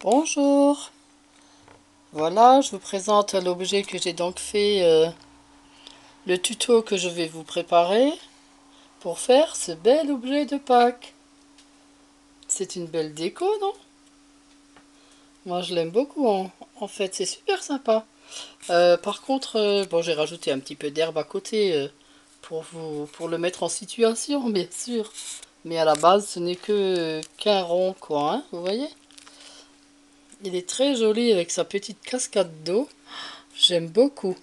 Bonjour, voilà, je vous présente l'objet que j'ai donc fait, le tuto que je vais vous préparer pour faire ce bel objet de Pâques. C'est une belle déco, non? Moi je l'aime beaucoup, en fait, c'est super sympa. Par contre, bon, j'ai rajouté un petit peu d'herbe à côté pour le mettre en situation, bien sûr. Mais à la base, ce n'est que qu'un rond, quoi, hein, vous voyez? Il est très joli avec sa petite cascade d'eau. J'aime beaucoup.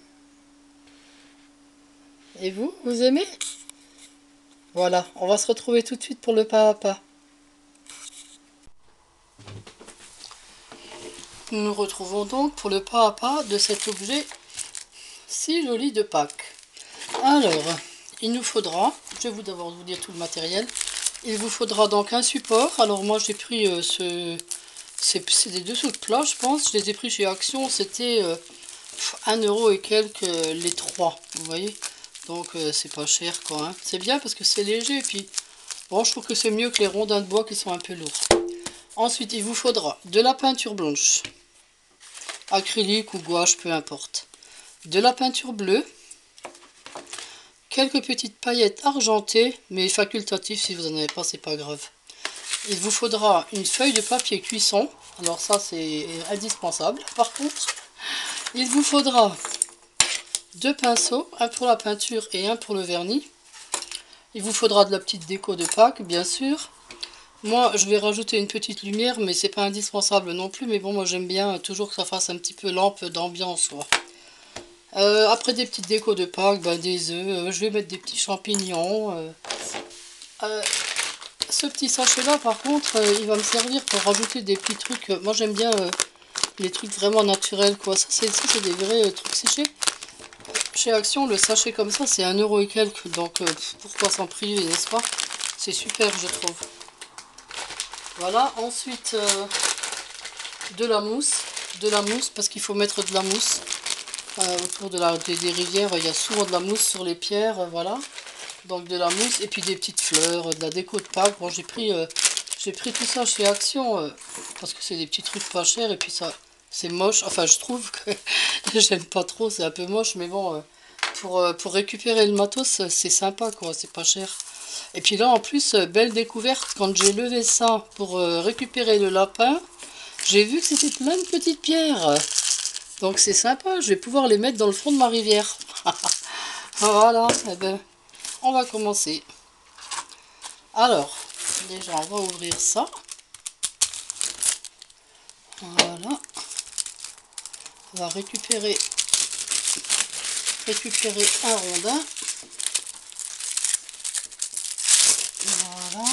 Et vous, vous aimez? Voilà, on va se retrouver tout de suite pour le pas à pas. Nous nous retrouvons donc pour le pas à pas de cet objet si joli de Pâques. Alors, il nous faudra, je vais vous d'abord vous dire tout le matériel. Il vous faudra donc un support. Alors moi j'ai pris c'est des dessous de plat je pense. Je les ai pris chez Action, c'était 1 € et quelques les trois, vous voyez. Donc c'est pas cher quoi. Hein. C'est bien parce que c'est léger et puis bon je trouve que c'est mieux que les rondins de bois qui sont un peu lourds. Ensuite, il vous faudra de la peinture blanche, acrylique ou gouache, peu importe. De la peinture bleue, quelques petites paillettes argentées, mais facultatives, si vous n'en avez pas, c'est pas grave. Il vous faudra une feuille de papier cuisson, alors ça c'est indispensable. Par contre, il vous faudra 2 pinceaux, un pour la peinture et un pour le vernis. Il vous faudra de la petite déco de Pâques, bien sûr. Moi, je vais rajouter une petite lumière, mais c'est pas indispensable non plus. Mais bon, moi j'aime bien toujours que ça fasse un petit peu lampe d'ambiance. Après des petites décos de Pâques, ben, des œufs, je vais mettre des petits champignons. Ce petit sachet-là, par contre, il va me servir pour rajouter des petits trucs. Moi j'aime bien les trucs vraiment naturels, quoi. Ça, c'est des vrais trucs séchés. Chez Action, le sachet comme ça, c'est 1 € et quelques. Donc, pourquoi s'en priver, n'est-ce pas? C'est super, je trouve. Voilà, ensuite de la mousse parce qu'il faut mettre de la mousse autour des rivières, il y a souvent de la mousse sur les pierres, voilà, donc de la mousse et puis des petites fleurs, de la déco de Pâques. Bon, j'ai pris tout ça chez Action parce que c'est des petits trucs pas chers et puis ça c'est moche, enfin je trouve que j'aime pas trop, c'est un peu moche, mais bon, pour récupérer le matos c'est sympa quoi, c'est pas cher. Et puis là, en plus, belle découverte, quand j'ai levé ça pour récupérer le lapin, j'ai vu que c'était plein de petites pierres. Donc c'est sympa, je vais pouvoir les mettre dans le fond de ma rivière. Voilà, eh ben, on va commencer. Alors, déjà, on va ouvrir ça. Voilà. On va récupérer un rondin. Voilà.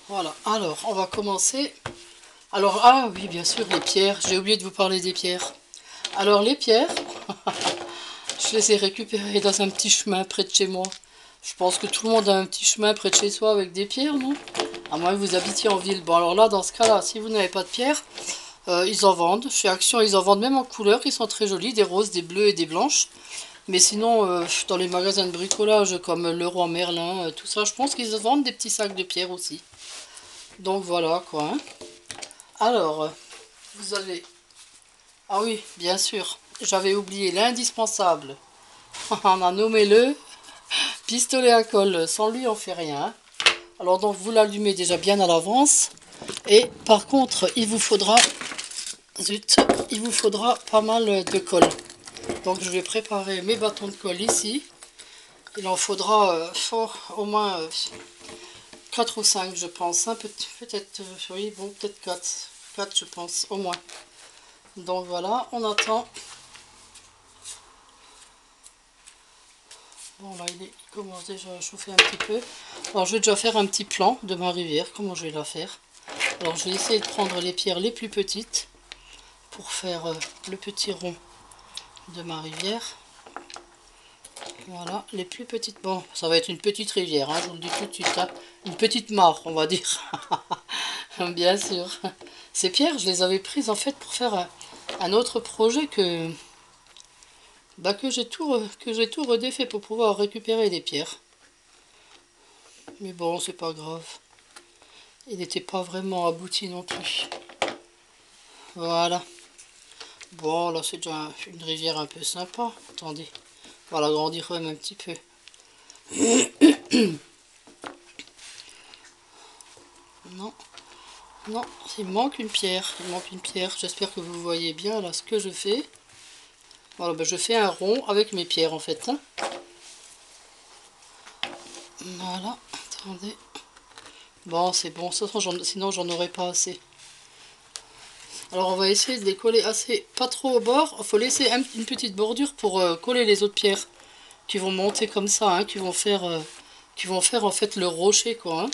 Voilà, alors on va commencer. Alors, ah oui, bien sûr, les pierres. J'ai oublié de vous parler des pierres. Alors, les pierres, je les ai récupérées dans un petit chemin près de chez moi. Je pense que tout le monde a un petit chemin près de chez soi avec des pierres, non? À moins que vous habitiez en ville. Bon, alors là, dans ce cas-là, si vous n'avez pas de pierres, ils en vendent. Chez Action, ils en vendent même en couleurs. Ils sont très jolis, des roses, des bleues et des blanches. Mais sinon, dans les magasins de bricolage comme Leroy Merlin, tout ça, je pense qu'ils vendent des petits sacs de pierres aussi. Donc voilà, quoi. Hein. Alors, vous avez... Ah oui, bien sûr. J'avais oublié l'indispensable. On a nommé le pistolet à colle. Sans lui, on fait rien. Alors donc, vous l'allumez déjà bien à l'avance. Et par contre, il vous faudra... Zut, il vous faudra pas mal de colle. Donc je vais préparer mes bâtons de colle ici. Il en faudra au moins 4 ou 5 je pense. Hein. Peut-être, oui, bon, peut-être 4. 4 je pense, au moins. Donc voilà, on attend. Bon là, il commence déjà à chauffer un petit peu. Alors je vais déjà faire un petit plan de ma rivière, comment je vais la faire. Alors je vais essayer de prendre les pierres les plus petites pour faire le petit rond de ma rivière. Voilà, les plus petites. Bon, ça va être une petite rivière, hein, je vous le dis tout de suite. Hein. Une petite mare, on va dire. Bien sûr. Ces pierres, je les avais prises en fait pour faire un autre projet Bah que j'ai tout redéfait pour pouvoir récupérer les pierres. Mais bon, c'est pas grave. Il n'était pas vraiment abouti non plus. Voilà. Bon, là, c'est déjà une rivière un peu sympa. Attendez, on va l'agrandir quand même un petit peu. Non, non, il manque une pierre. Il manque une pierre. J'espère que vous voyez bien là ce que je fais. Voilà, ben, je fais un rond avec mes pierres en fait. Hein. Voilà, attendez. Bon, c'est bon, sinon j'en aurais pas assez. Alors on va essayer de les coller assez, pas trop au bord. Il faut laisser une petite bordure pour coller les autres pierres qui vont monter comme ça, hein, qui vont faire en fait le rocher quoi. Hein.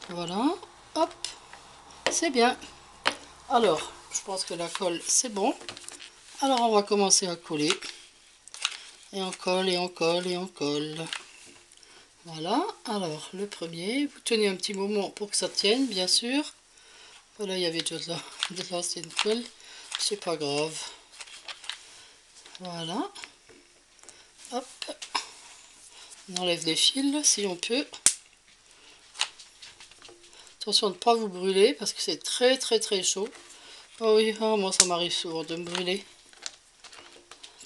Voilà, hop, c'est bien. Alors, je pense que la colle c'est bon. Alors on va commencer à coller. Et on colle, et on colle, et on colle. Voilà, alors le premier, vous tenez un petit moment pour que ça tienne, bien sûr. Voilà, il y avait déjà de l'ancienne colle, c'est pas grave. Voilà, hop, on enlève les fils si on peut. Attention de ne pas vous brûler parce que c'est très très très chaud. Oh oui, oh, moi ça m'arrive souvent de me brûler.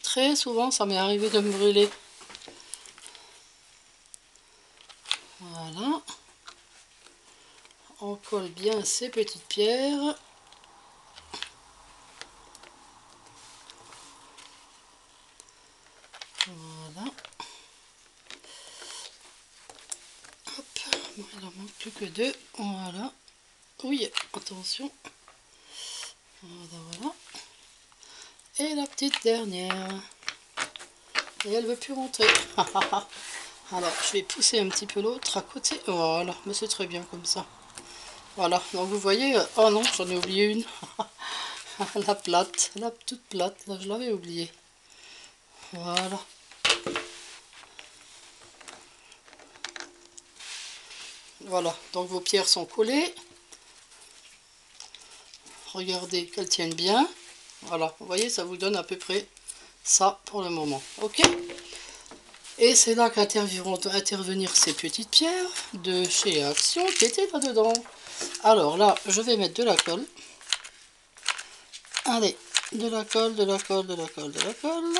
Très souvent ça m'est arrivé de me brûler. Voilà, on colle bien ces petites pierres. Voilà. Hop, bon, il en manque plus que deux. Voilà. Oui, attention. Voilà, voilà. Et la petite dernière. Et elle veut plus rentrer. Alors, je vais pousser un petit peu l'autre à côté. Voilà, mais c'est très bien comme ça. Voilà, donc vous voyez... oh non, j'en ai oublié une. La plate, la toute plate, là, je l'avais oubliée. Voilà. Voilà, donc vos pierres sont collées. Regardez qu'elles tiennent bien. Voilà, vous voyez, ça vous donne à peu près ça pour le moment. Ok? Et c'est là qu'interviendront intervenir ces petites pierres de chez Action qui étaient là-dedans. Alors là, je vais mettre de la colle. Allez, de la colle, de la colle, de la colle, de la colle.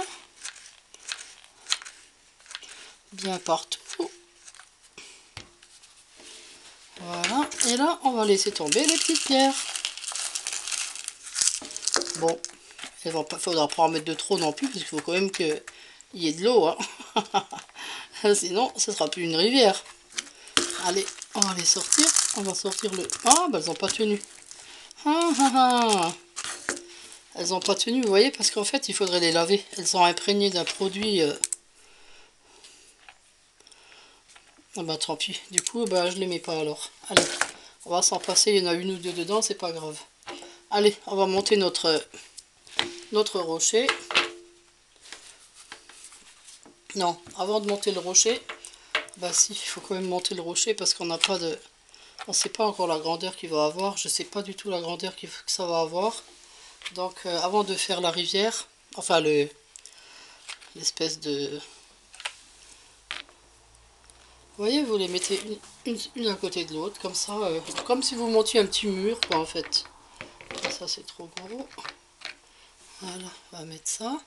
Bien partout. Voilà. Et là, on va laisser tomber les petites pierres. Bon, il ne faudra pas en mettre de trop non plus, parce qu'il faut quand même qu'il y ait de l'eau. Hein. Sinon, ce sera plus une rivière. Allez, on va les sortir. On va sortir le... ah, bah, elles n'ont pas tenu. Ah, ah, ah. Elles n'ont pas tenu, vous voyez, parce qu'en fait, il faudrait les laver. Elles sont imprégnées d'un produit... ah bah tant pis. Du coup, bah, je les mets pas alors. Allez, on va s'en passer. Il y en a une ou deux dedans, c'est pas grave. Allez, on va monter notre rocher. Non, avant de monter le rocher, bah si, il faut quand même monter le rocher parce qu'on n'a pas de... on ne sait pas encore la grandeur qu'il va avoir. Je ne sais pas du tout la grandeur que ça va avoir. Donc, avant de faire la rivière, enfin l'espèce de... vous voyez, vous les mettez une à côté de l'autre, comme ça, comme si vous montiez un petit mur, quoi, en fait. Ça, c'est trop gros. Voilà, on va mettre ça.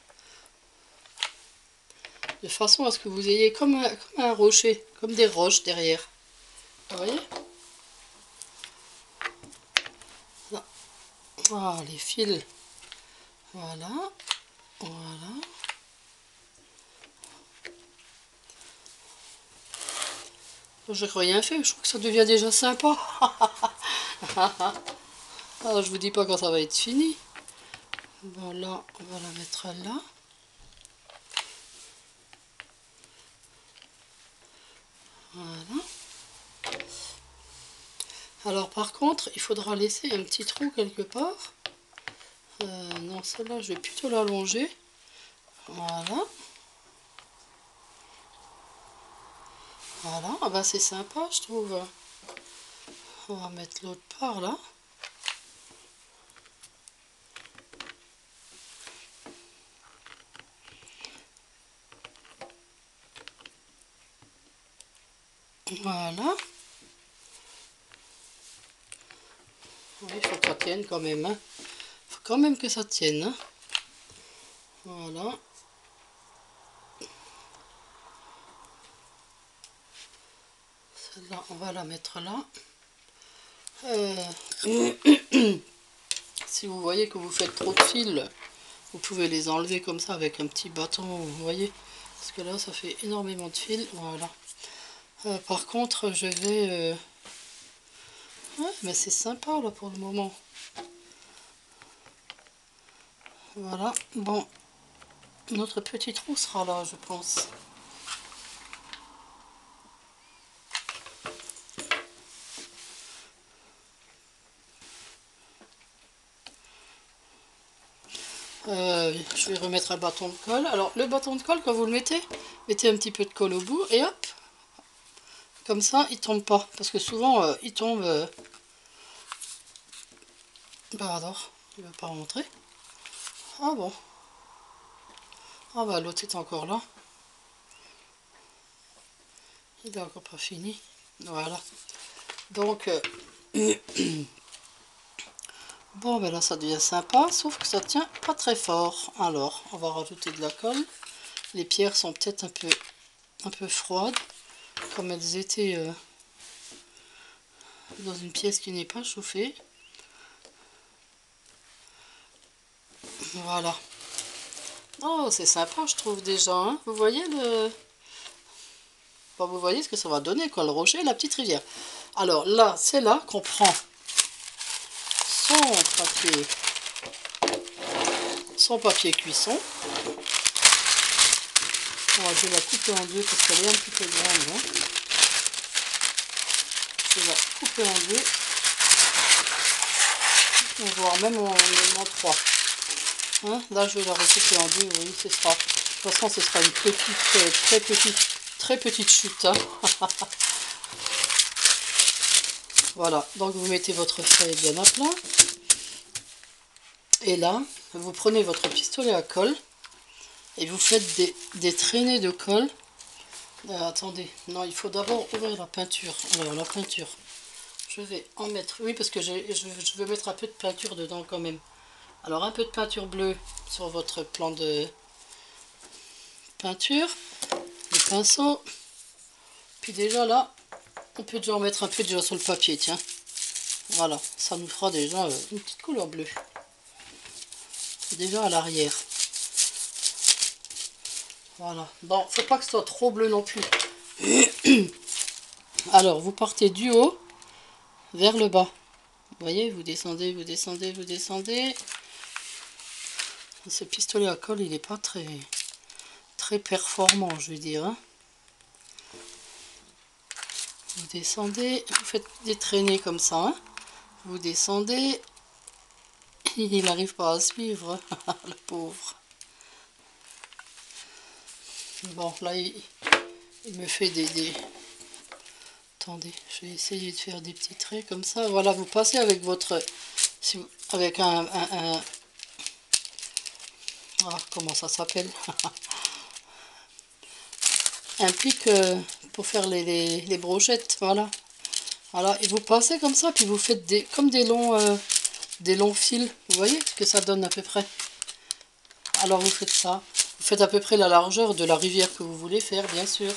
De façon à ce que vous ayez comme un rocher, comme des roches derrière. Vous voyez? Là. Ah, les fils. Voilà. Voilà. J'ai rien fait, je crois que ça devient déjà sympa. Alors, je vous dis pas quand ça va être fini. Voilà, on va la mettre là. Voilà. Alors par contre, il faudra laisser un petit trou quelque part. Non, celle-là, je vais plutôt l'allonger. Voilà. Voilà, ah bah, c'est sympa, je trouve. On va mettre l'autre part là. Voilà. Oui, il faut que ça tienne quand même. Il faut quand même que ça tienne. Hein. Voilà. Celle-là, on va la mettre là. Si vous voyez que vous faites trop de fils, vous pouvez les enlever comme ça avec un petit bâton, vous voyez. Parce que là, ça fait énormément de fils. Voilà. Par contre, je vais... Ouais, mais c'est sympa là pour le moment. Voilà. Bon, notre petit trou sera là, je pense. Je vais remettre un bâton de colle. Alors, le bâton de colle, quand vous le mettez, mettez un petit peu de colle au bout et hop, comme ça, il tombe pas. Parce que souvent, il tombe... Bah alors, il va pas rentrer. Ah bon. Ah bah l'autre est encore là. Il n'est encore pas fini. Voilà. Donc, bon, ben là, ça devient sympa, sauf que ça tient pas très fort. Alors, on va rajouter de la colle. Les pierres sont peut-être un peu froides, comme elles étaient dans une pièce qui n'est pas chauffée. Voilà. Oh, c'est sympa, je trouve déjà. Hein. Vous voyez le... Bon, vous voyez ce que ça va donner, quoi, le rocher et la petite rivière. Alors là, c'est là qu'on prend son papier cuisson. Alors, je vais la couper en deux parce qu'elle est un petit peu grande. Hein. Je vais la couper en deux. Voire même en trois. Hein, là, je vais la recouper en deux. Oui, ce sera. De toute façon, ce sera une petite, très petite chute. Hein. Voilà. Donc, vous mettez votre feuille bien à plat. Et là, vous prenez votre pistolet à colle et vous faites des traînées de colle. Attendez, non, il faut d'abord ouvrir la peinture. Alors, la peinture, je vais en mettre... Oui, parce que je veux mettre un peu de peinture dedans quand même. Alors, un peu de peinture bleue sur votre plan de peinture, le pinceau. Puis déjà là, on peut déjà en mettre un peu déjà sur le papier, tiens. Voilà, ça nous fera déjà une petite couleur bleue. Déjà à l'arrière. Voilà. Bon, faut pas que ce soit trop bleu non plus. Alors, vous partez du haut vers le bas. Vous voyez, vous descendez, vous descendez, vous descendez. Ce pistolet à colle, il n'est pas très performant, je veux dire. Hein. Vous descendez, vous faites des traînées comme ça. Hein. Vous descendez. Il n'arrive pas à suivre, le pauvre. Bon, là, il me fait des... Attendez, je vais essayer de faire des petits traits comme ça. Voilà, vous passez avec votre... Avec un ah, comment ça s'appelle? Un pic pour faire les brochettes, voilà. Voilà, et vous passez comme ça, puis vous faites comme des longs fils. Vous voyez ce que ça donne à peu près? Alors vous faites ça. Vous faites à peu près la largeur de la rivière que vous voulez faire, bien sûr.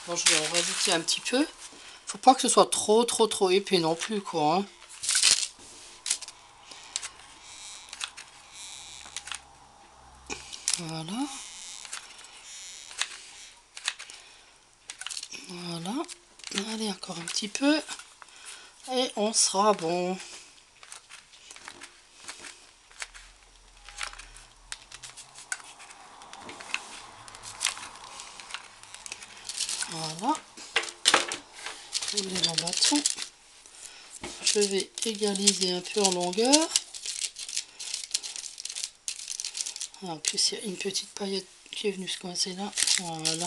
Bon, je vais en rajouter un petit peu. Faut pas que ce soit trop épais non plus, quoi. Hein. Voilà. Voilà. Allez, encore un petit peu. Et on sera bon. Voilà. Rouler mon bâton. Je vais égaliser un peu en longueur. En plus, il y a une petite paillette qui est venue se coincer là. Voilà.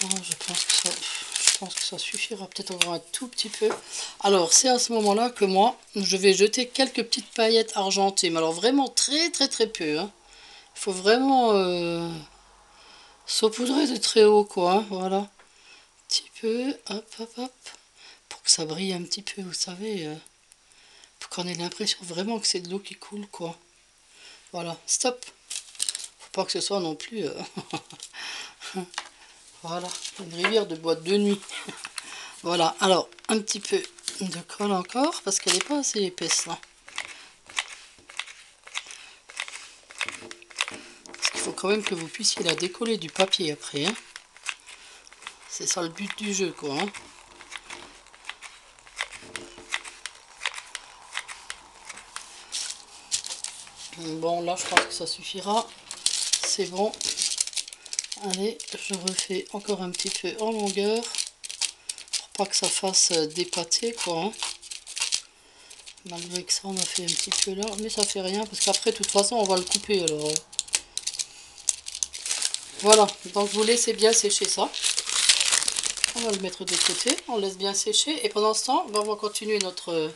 Je pense que ça suffira peut-être encore un tout petit peu. Alors, c'est à ce moment-là que moi, je vais jeter quelques petites paillettes argentées. Mais alors, vraiment très peu. Hein. Il faut vraiment saupoudrer de très haut, quoi, hein, voilà. Un petit peu, hop, hop, hop, pour que ça brille un petit peu, vous savez, pour qu'on ait l'impression vraiment que c'est de l'eau qui coule, quoi. Voilà, stop. Faut pas que ce soit non plus, voilà, une rivière de boîte de nuit. Voilà, alors, un petit peu de colle encore, parce qu'elle n'est pas assez épaisse, là. Parce qu'il faut quand même que vous puissiez la décoller du papier après, hein. C'est ça le but du jeu, quoi, hein. Bon, là, je pense que ça suffira. C'est bon. Allez, je refais encore un petit peu en longueur. Pour pas que ça fasse dépâter, quoi, hein. Malgré que ça, on a fait un petit peu là. Mais ça fait rien, parce qu'après, de toute façon, on va le couper, alors. Voilà, donc vous laissez bien sécher ça. On va le mettre de côté. On laisse bien sécher. Et pendant ce temps, on va continuer notre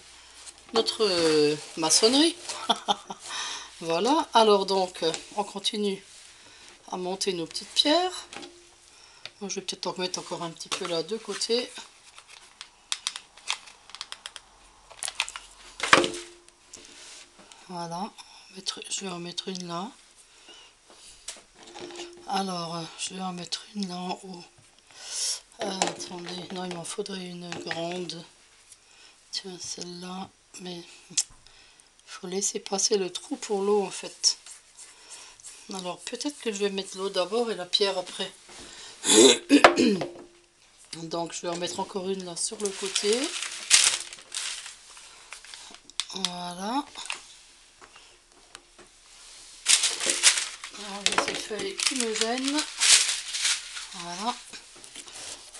maçonnerie. Voilà, alors donc, on continue à monter nos petites pierres. Moi, je vais peut-être en mettre encore un petit peu là de côté. Voilà, je vais en mettre une là. Alors, je vais en mettre une là en haut. Attendez, non, il m'en faudrait une grande. Tiens, celle-là, mais il faut laisser passer le trou pour l'eau en fait. Alors, peut-être que je vais mettre l'eau d'abord et la pierre après. Donc, je vais en mettre encore une là sur le côté. Voilà. Enlever ces feuilles qui me gênent. Voilà.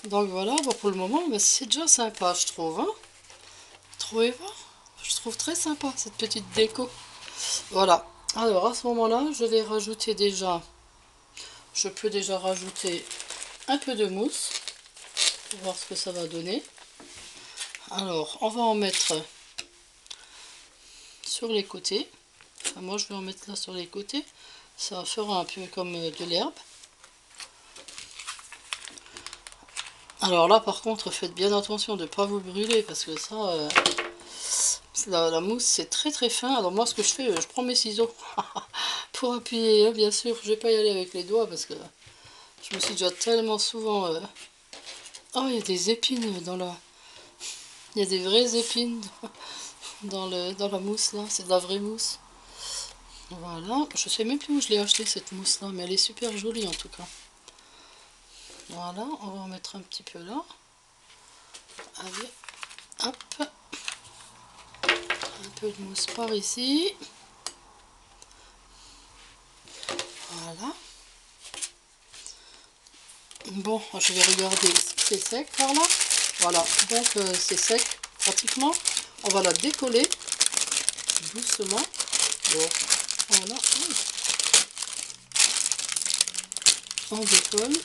Donc voilà, bon, pour le moment, c'est déjà sympa, je trouve. Hein, trouvez pas? Je trouve très sympa cette petite déco. Voilà. Alors à ce moment-là, je vais rajouter déjà. Je peux déjà rajouter un peu de mousse pour voir ce que ça va donner. Alors, on va en mettre sur les côtés. Enfin, moi, je vais en mettre là sur les côtés. Ça fera un peu comme de l'herbe. Alors là, par contre, faites bien attention de ne pas vous brûler parce que ça, la mousse, c'est très très fin. Alors moi, ce que je fais, je prends mes ciseaux pour appuyer, hein, bien sûr. Je vais pas y aller avec les doigts parce que je me suis déjà tellement souvent... Oh, il y a des épines dans la... Il y a des vraies épines dans la mousse, là. C'est de la vraie mousse. Voilà. Je sais même plus où je l'ai acheté, cette mousse-là, mais elle est super jolie, en tout cas. Voilà, on va en mettre un petit peu là. Allez, hop. Un peu de mousse par ici. Voilà. Bon, je vais regarder si c'est sec par là. Voilà, donc c'est sec pratiquement. On va la décoller doucement. Bon, voilà. On décolle,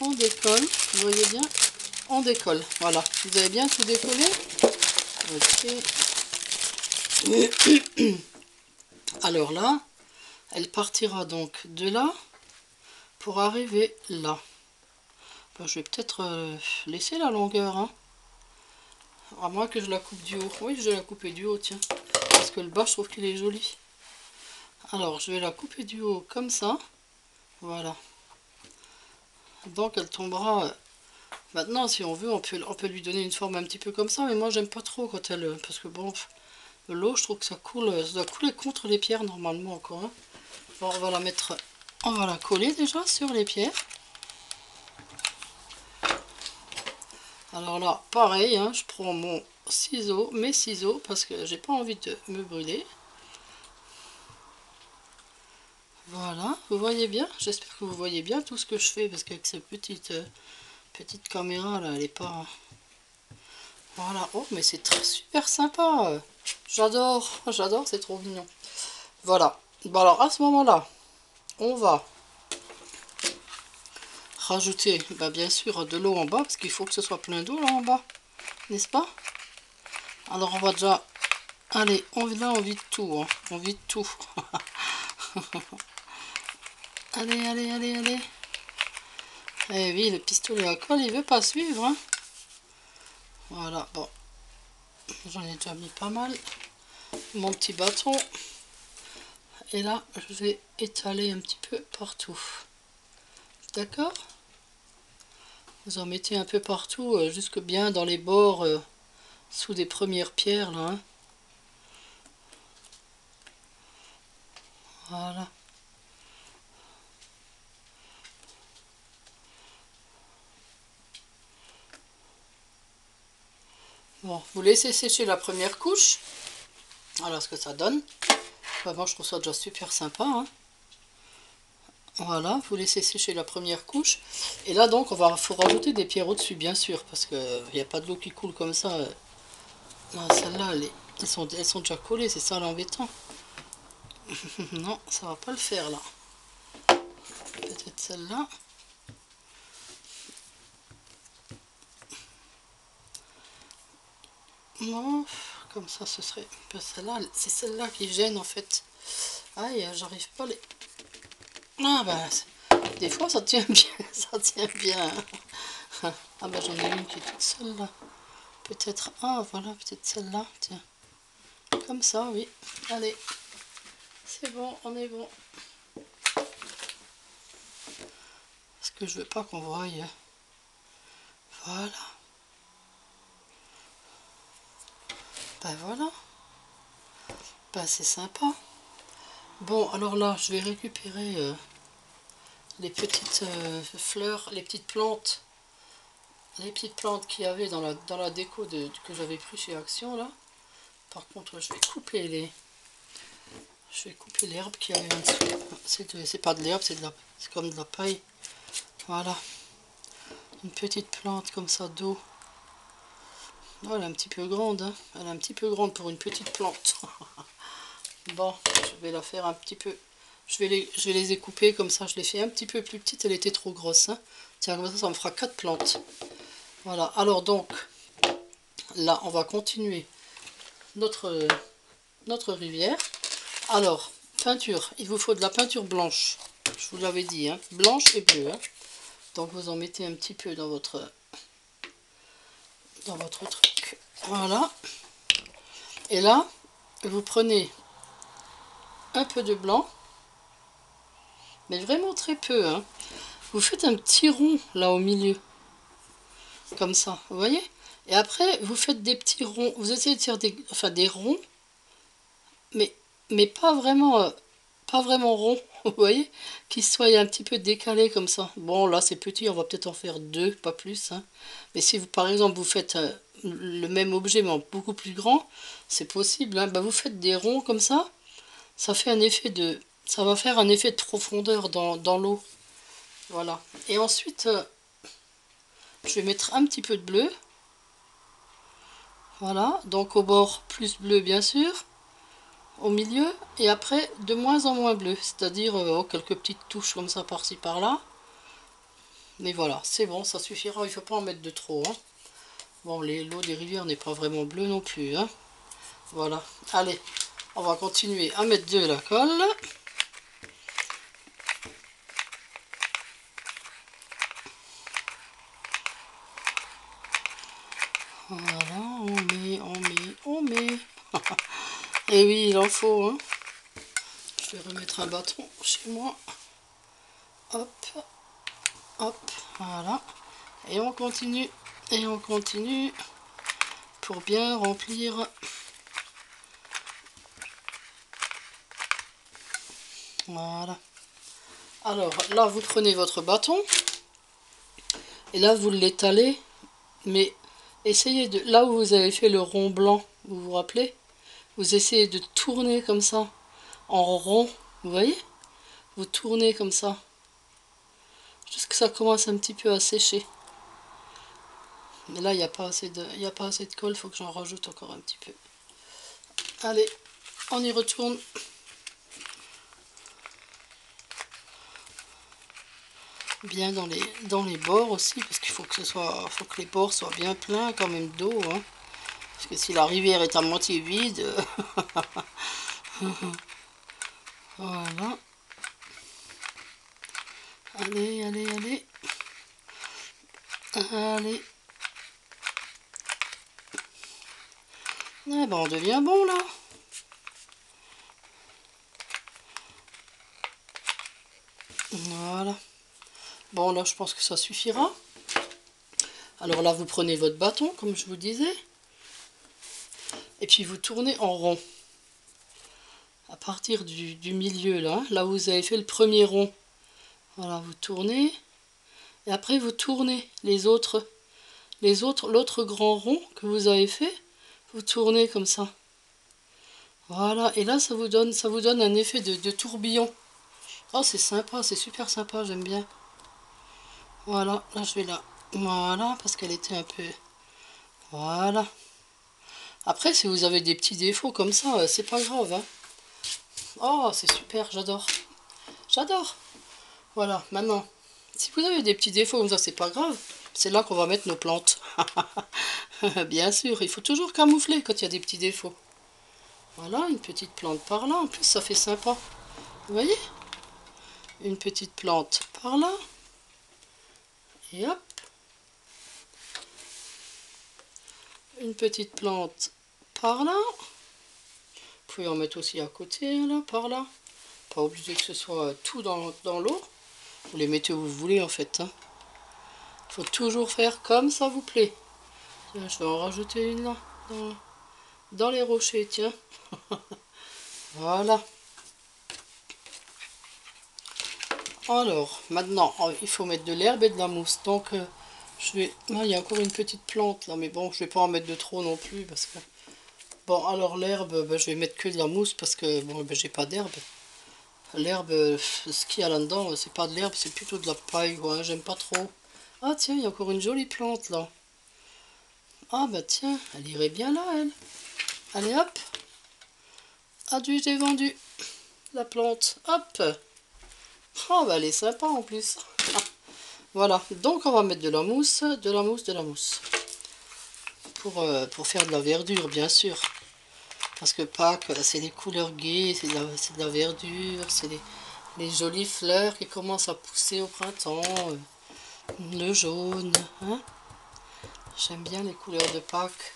on décolle. Vous voyez bien, on décolle. Voilà, vous avez bien tout décollé. Ok. Alors là, elle partira donc de là pour arriver là. Bon, je vais peut-être laisser la longueur, hein. À moins que je la coupe du haut. Oui, je vais la couper du haut, tiens. Parce que le bas, je trouve qu'il est joli. Alors, je vais la couper du haut comme ça. Voilà. Donc, elle tombera... Maintenant, si on veut, on peut lui donner une forme un petit peu comme ça. Mais moi, j'aime pas trop quand elle... Parce que bon, l'eau, je trouve que ça coule... Ça doit couler contre les pierres, normalement, encore. Hein. Bon, on va la mettre... On va la coller déjà sur les pierres. Alors là, pareil, hein, je prends mes ciseaux, parce que j'ai pas envie de me brûler. Voilà, vous voyez bien. J'espère que vous voyez bien tout ce que je fais, parce qu'avec cette petite caméra là, elle est pas... Voilà, oh, mais c'est super sympa. J'adore, j'adore, c'est trop mignon. Voilà, bon alors à ce moment-là, on va rajouter, bien sûr, de l'eau en bas, parce qu'il faut que ce soit plein d'eau là en bas, n'est-ce pas? Alors on va déjà... Allez, là on vide tout, hein. On vide tout. Allez, allez, allez, allez. Eh oui, le pistolet à colle, il veut pas suivre, hein. Voilà, bon. J'en ai déjà mis pas mal. Mon petit bâton. Et là, je vais étaler un petit peu partout. D'accord? Vous en mettez un peu partout, jusque bien dans les bords, sous des premières pierres, là, hein. Voilà. Bon, vous laissez sécher la première couche. Voilà ce que ça donne. Moi, je trouve ça déjà super sympa, hein. Voilà, vous laissez sécher la première couche. Et là, donc, faut rajouter des pierres au-dessus, bien sûr, parce qu'il n'y a pas de l'eau qui coule comme ça. Non, celles-là, elles sont déjà collées, c'est ça l'embêtant. Non, ça va pas le faire, là. Peut-être celle-là. Non, comme ça, ce serait celle-là. C'est celle-là qui gêne, en fait. Aïe, j'arrive pas à les... Ah, ben, des fois, ça tient bien, ça tient bien. Ah, ben, j'en ai une qui est toute seule, là. Peut-être, ah, voilà, peut-être celle-là, tiens. Comme ça, oui. Allez, c'est bon, on est bon. Parce que je veux pas qu'on voie. Voilà. Ben voilà. Ben c'est sympa. Bon, alors là, je vais récupérer les petites fleurs, les petites plantes. Les petites plantes qu'il y avait dans la déco que j'avais pris chez Action, là. Par contre, je vais couper l'herbe qu'il y avait en dessous. C'est pas de l'herbe, c'est comme de la paille. Voilà. Une petite plante comme ça d'eau. Oh, elle est un petit peu grande, hein. Elle est un petit peu grande pour une petite plante. Bon, je vais la faire un petit peu. Je vais les découper comme ça. Je les fais un petit peu plus petites. Elle était trop grosse, hein. Tiens, comme ça me fera 4 plantes. Voilà. Alors donc, là, on va continuer notre rivière. Alors, peinture. Il vous faut de la peinture blanche. Je vous l'avais dit, hein. Blanche et bleue, hein. Donc, vous en mettez un petit peu dans votre truc. Voilà. Et là, vous prenez un peu de blanc, mais vraiment très peu, hein. Vous faites un petit rond là au milieu, comme ça, vous voyez. Et après, vous faites des petits ronds. Vous essayez de faire des ronds, mais pas vraiment ronds, vous voyez, qui soient un petit peu décalés comme ça. Bon, là c'est petit, on va peut-être en faire 2, pas plus, hein. Mais si vous, par exemple, vous faites le même objet mais en beaucoup plus grand, c'est possible, hein. Bah, vous faites des ronds comme ça. Ça fait ça va faire un effet de profondeur dans l'eau. Voilà. Et ensuite, je vais mettre un petit peu de bleu. Voilà. Donc au bord, plus bleu bien sûr. Au milieu. Et après, de moins en moins bleu. C'est-à-dire quelques petites touches comme ça par-ci par-là. Mais voilà, c'est bon, ça suffira. Il ne faut pas en mettre de trop, hein. Bon, l'eau des rivières n'est pas vraiment bleue non plus, hein. Voilà. Allez, on va continuer à mettre de la colle. Voilà, on met. Et oui, il en faut, hein. Je vais remettre un bâton chez moi. Hop, hop, voilà. Et on continue pour bien remplir. Voilà. Alors là, vous prenez votre bâton et là, vous l'étalez, mais essayez de... Là où vous avez fait le rond blanc, vous vous rappelez? Vous essayez de tourner comme ça, en rond, vous voyez? Vous tournez comme ça, jusqu'à ce que ça commence un petit peu à sécher. Mais là, il n'y a pas assez de colle, il faut que j'en rajoute encore un petit peu. Allez, on y retourne. Bien dans les bords aussi, parce qu'il faut que les bords soient bien pleins quand même d'eau, hein. Parce que si la rivière est à moitié vide, voilà. Allez, allez, allez. Allez. Eh ben, on devient bon, là. Voilà. Bon, là, je pense que ça suffira. Alors là, vous prenez votre bâton, comme je vous disais. Et puis, vous tournez en rond. À partir du milieu, là où vous avez fait le premier rond. Voilà, vous tournez. Et après, vous tournez l'autre grand rond que vous avez fait. Vous tournez comme ça. Voilà. Et là, ça vous donne un effet de tourbillon. Oh, c'est sympa, c'est super sympa, j'aime bien. Voilà, là, je vais là. Voilà, parce qu'elle était un peu... Voilà. Après, si vous avez des petits défauts comme ça, c'est pas grave, hein. Oh, c'est super, j'adore. J'adore. Voilà, maintenant, si vous avez des petits défauts comme ça, c'est pas grave. C'est là qu'on va mettre nos plantes. Bien sûr, il faut toujours camoufler quand il y a des petits défauts. Voilà, une petite plante par là. En plus, ça fait sympa. Vous voyez? Une petite plante par là. Et hop. Une petite plante par là. Vous pouvez en mettre aussi à côté, là, par là. Pas obligé que ce soit tout dans l'eau. Vous les mettez où vous voulez, en fait, hein. Il faut toujours faire comme ça vous plaît. Tiens, je vais en rajouter une là, dans les rochers, tiens. Voilà. Alors, maintenant, il faut mettre de l'herbe et de la mousse. Donc, je vais... Là, il y a encore une petite plante, là. Mais bon, je vais pas en mettre de trop non plus, parce que... Bon, alors l'herbe, ben, je vais mettre que de la mousse, parce que, bon, ben, j'ai pas d'herbe. L'herbe, ce qu'il y a là-dedans, c'est pas de l'herbe, c'est plutôt de la paille, ouais, j'aime pas trop. Ah, tiens, il y a encore une jolie plante, là. Ah, bah tiens, elle irait bien là, elle. Allez, hop. Adieu, j'ai vendu la plante. Hop. Oh, bah elle est sympa en plus. Ah, voilà, donc on va mettre de la mousse, de la mousse, de la mousse. Pour faire de la verdure, bien sûr. Parce que Pâques, c'est des couleurs gaies, c'est de la verdure, c'est les jolies fleurs qui commencent à pousser au printemps. Le jaune, hein. J'aime bien les couleurs de Pâques.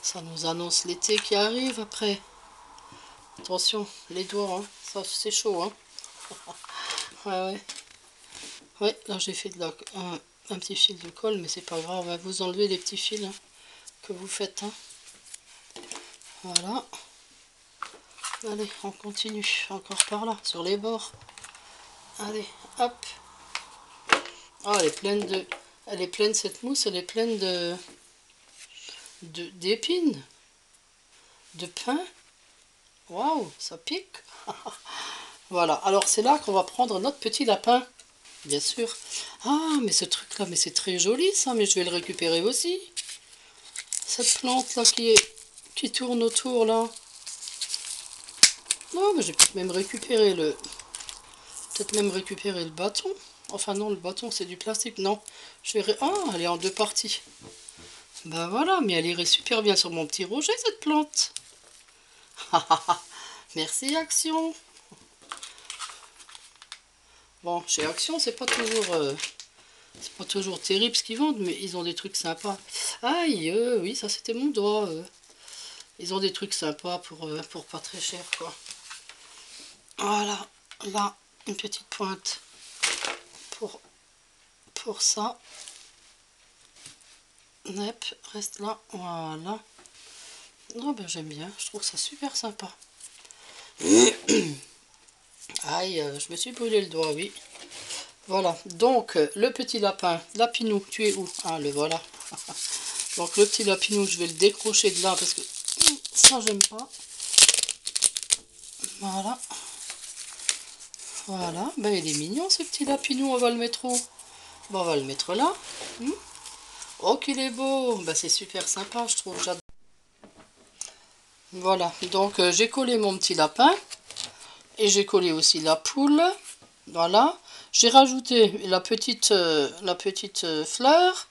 Ça nous annonce l'été qui arrive après. Attention, les doigts, hein. Ça c'est chaud, hein. Ouais, ouais. Ouais, là j'ai fait un petit fil de colle, mais c'est pas grave, hein. Vous enlevez les petits fils, hein, que vous faites, hein. Voilà. Allez, on continue. Encore par là, sur les bords. Allez, hop. Oh, elle est pleine de... Elle est pleine, cette mousse, elle est pleine d'épines. De pain. Waouh, ça pique. Voilà, alors c'est là qu'on va prendre notre petit lapin. Bien sûr. Ah, mais ce truc-là, mais c'est très joli ça, mais je vais le récupérer aussi. Cette plante-là qui tourne autour, là. Non, mais j'ai peut-être même récupéré le bâton. Enfin non, le bâton c'est du plastique. Non, je verrai. Ah, elle est en deux parties. Ben voilà, mais elle irait super bien sur mon petit rocher, cette plante. Merci Action. Bon, chez Action, c'est pas toujours terrible ce qu'ils vendent, mais ils ont des trucs sympas. Aïe, oui, ça c'était mon doigt. Ils ont des trucs sympas pour pas très cher, quoi. Voilà, là, une petite pointe pour ça. Hop, reste là, voilà. Oh ben j'aime bien, je trouve ça super sympa. Aïe, je me suis brûlé le doigt, oui. Voilà, donc le petit lapin, Lapinou, tu es où? Ah, le voilà. Donc le petit Lapinou, je vais le décrocher de là parce que ça j'aime pas. Voilà. Voilà, ben il est mignon ce petit Lapinou, on va le mettre où? Bon, on va le mettre là. Oh qu'il est beau, ben c'est super sympa je trouve, j'adore. Voilà, donc j'ai collé mon petit lapin. Et j'ai collé aussi la poule. Voilà. J'ai rajouté la petite fleur.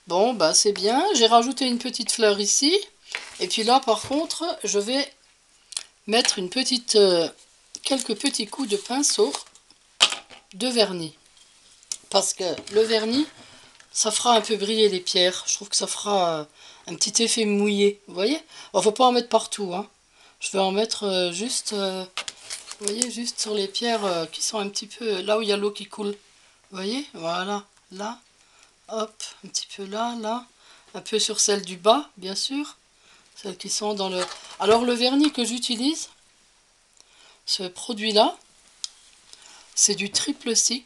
Bon, bah c'est bien. J'ai rajouté une petite fleur ici. Et puis là, par contre, je vais mettre quelques petits coups de pinceau. de vernis. Parce que le vernis, ça fera un peu briller les pierres. Je trouve que ça fera un petit effet mouillé. Vous voyez? Il ne faut pas en mettre partout, hein. Je vais en mettre juste, vous voyez, juste sur les pierres qui sont un petit peu là où il y a l'eau qui coule. Vous voyez? Voilà. Là. Hop. Un petit peu là, là. Un peu sur celle du bas, bien sûr. Celles qui sont dans le... Alors, le vernis que j'utilise, ce produit-là, c'est du Triple Sec.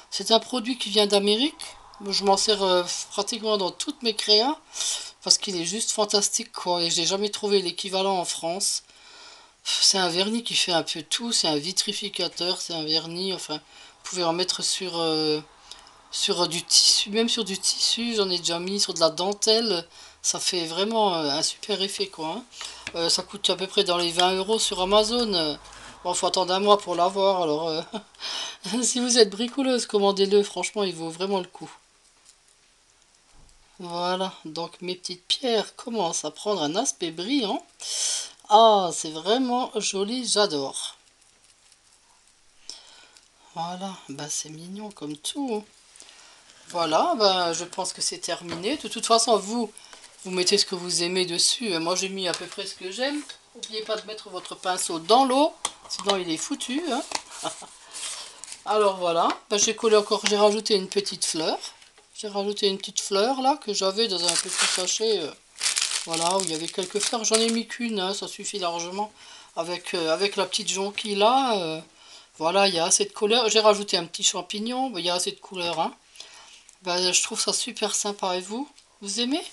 C'est un produit qui vient d'Amérique. Je m'en sers pratiquement dans toutes mes créas parce qu'il est juste fantastique, quoi. Et j'ai jamais trouvé l'équivalent en France. C'est un vernis qui fait un peu tout. C'est un vitrificateur, c'est un vernis. Enfin, vous pouvez en mettre sur du tissu, même sur du tissu. J'en ai déjà mis sur de la dentelle. Ça fait vraiment un super effet, quoi, hein. Ça coûte à peu près dans les 20 € sur Amazon. Bon, faut attendre un mois pour l'avoir. Alors, si vous êtes bricoleuse, commandez-le. Franchement, il vaut vraiment le coup. Voilà, donc mes petites pierres commencent à prendre un aspect brillant. Ah, c'est vraiment joli, j'adore. Voilà, bah c'est mignon comme tout. Voilà, bah je pense que c'est terminé. De toute façon, vous mettez ce que vous aimez dessus. Moi, j'ai mis à peu près ce que j'aime. N'oubliez pas de mettre votre pinceau dans l'eau, sinon il est foutu, hein. Alors voilà, bah, j'ai collé encore, j'ai rajouté une petite fleur. J'ai rajouté une petite fleur là que j'avais dans un petit sachet. Voilà, où il y avait quelques fleurs. J'en ai mis qu'une, hein, ça suffit largement. Avec la petite jonquille là. Voilà, il y a assez de couleur. J'ai rajouté un petit champignon, il y a assez de couleur, hein. Ben, je trouve ça super sympa. Et vous? Vous aimez?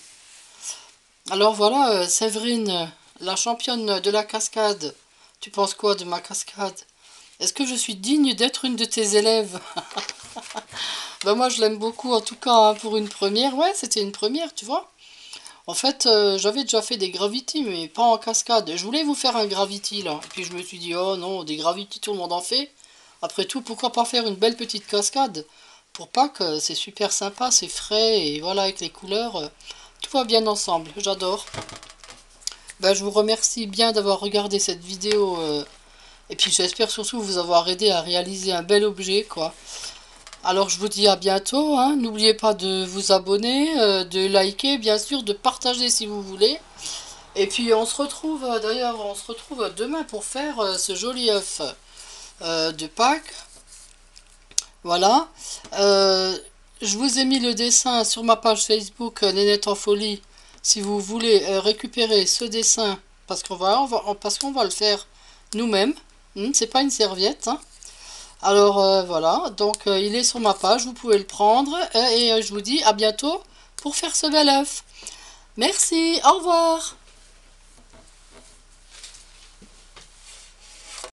Alors voilà, Séverine, la championne de la cascade. Tu penses quoi de ma cascade? Est-ce que je suis digne d'être une de tes élèves? Ben moi je l'aime beaucoup en tout cas, hein, pour une première. Ouais, c'était une première, tu vois. En fait, j'avais déjà fait des gravities, mais pas en cascade. Je voulais vous faire un gravity là. Et puis je me suis dit, oh non, des gravities, tout le monde en fait. Après tout, pourquoi pas faire une belle petite cascade? Pour Pâques, c'est super sympa, c'est frais, et voilà, avec les couleurs, tout va bien ensemble. J'adore. Ben, je vous remercie bien d'avoir regardé cette vidéo. Et puis j'espère surtout vous avoir aidé à réaliser un bel objet, quoi. Alors je vous dis à bientôt, hein. N'oubliez pas de vous abonner, de liker, bien sûr, de partager si vous voulez. Et puis on se retrouve, d'ailleurs, on se retrouve demain pour faire ce joli œuf de Pâques. Voilà. Je vous ai mis le dessin sur ma page Facebook Nénette en folie. Si vous voulez récupérer ce dessin, parce qu'on va le faire nous-mêmes. C'est pas une serviette, hein. Alors voilà, donc il est sur ma page, vous pouvez le prendre et je vous dis à bientôt pour faire ce bel œuf. Merci, au revoir.